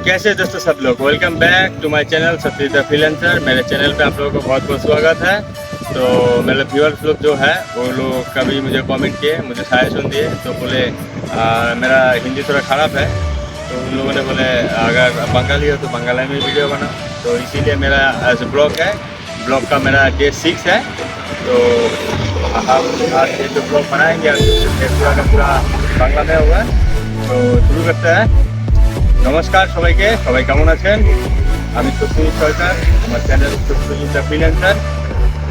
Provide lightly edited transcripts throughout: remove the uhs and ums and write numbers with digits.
कैसे हैं दोस्तों सब लोग। Welcome back to my channel Satyajit the freelancer. मेरे चैनल पे आप लोगों को बहुत बहुत स्वागत है। तो मेरे व्यूअर्स लोग जो है वो लोग कभी मुझे कमेंट किए, मुझे सजेशन दिए, तो बोले मेरा हिंदी थोड़ा ख़राब है, तो उन लोगों ने बोले अगर बंगाली हो तो बंगाली में वीडियो बनाओ। तो इसीलिए मेरा आज ब्लॉग है, ब्लॉग का मेरा डे 6 है। तो हम आज ये जो ब्लॉग बनाएंगे आज पूरा बांग्ला में होगा। तो शुरू करते हैं। नमस्कार সবাইকে, সবাই কেমন আছেন? আমি সত্যজিৎ সরকার, আমার চ্যানেল সত্যজিৎ দ্য ফ্রিল্যান্সার।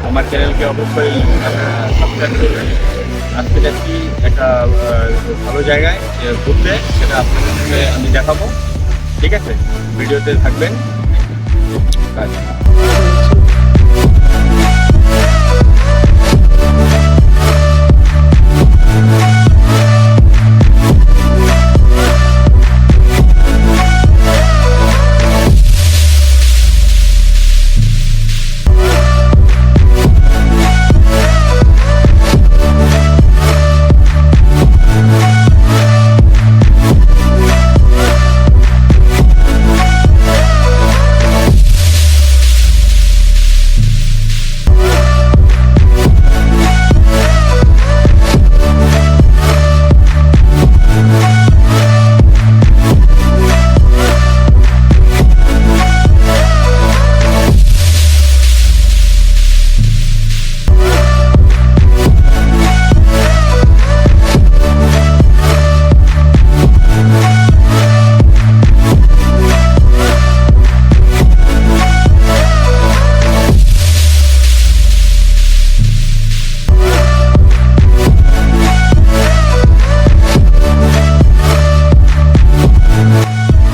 আমার চ্যানেলকে অবশ্যই সাবস্ক্রাইব করবেন। আজকে যাচ্ছি একটা ভালো জায়গায় ঘুরতে, সেটা আপনাদেরকে আমি দেখাবো। ঠিক আছে, ভিডিওতে থাকবেন।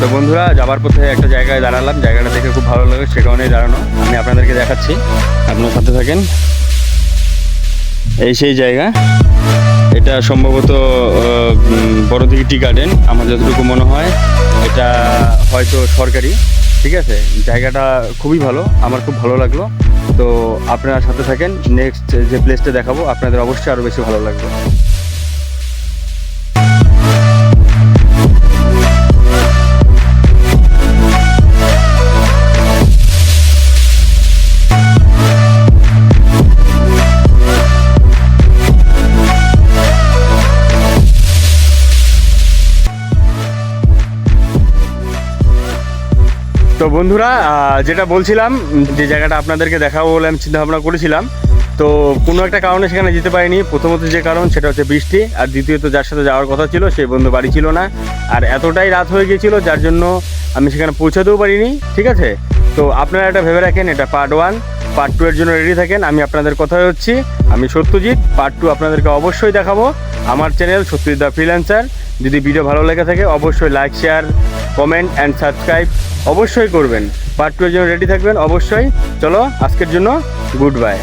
তো বন্ধুরা, যাবার পথে একটা জায়গায় দাঁড়ালাম, জায়গাটা দেখে খুব ভালো লাগে, সে কারণেই দাঁড়ানো। আমি আপনাদেরকে দেখাচ্ছি, আপনার সাথে থাকেন। এই সেই জায়গা, এটা সম্ভবত বড়দিঘি টি গার্ডেন, আমার যতটুকু মনে হয় এটা হয়তো সরকারি। ঠিক আছে, জায়গাটা খুবই ভালো, আমার খুব ভালো লাগলো। তো আপনারা সাথে থাকেন, নেক্সট যে প্লেসটা দেখাবো আপনাদের অবশ্যই আরও বেশি ভালো লাগবে। তো বন্ধুরা, যেটা বলছিলাম, যে জায়গাটা আপনাদেরকে দেখাবো বলে আমি চিন্তাভাবনা করেছিলাম, তো কোনো একটা কারণে সেখানে যেতে পারিনি। প্রথমত যে কারণ সেটা হচ্ছে বৃষ্টি, আর দ্বিতীয়ত যার সাথে যাওয়ার কথা ছিল সেই বন্ধু বাড়ি ছিল না, আর এতটাই রাত হয়ে গিয়েছিল যার জন্য আমি সেখানে পৌঁছাতেও পারিনি। ঠিক আছে, তো আপনারা এটা ভেবে রাখেন, এটা পার্ট 1। পার্ট 2 এর জন্য রেডি থাকেন। আমি আপনাদের কথাই হচ্ছি, আমি সত্যজিৎ। পার্ট 2 আপনাদেরকে অবশ্যই দেখাবো। আমার চ্যানেল সত্যজিৎ দ্য ফ্রিল্যান্সার। যদি ভিডিও ভালো লেগে থাকে অবশ্যই like, share, comment and subscribe অবশ্যই করবেন। পার্ট 2 এর জন্য রেডি থাকবেন অবশ্যই। চলো, আজকের জন্য গুড বাই।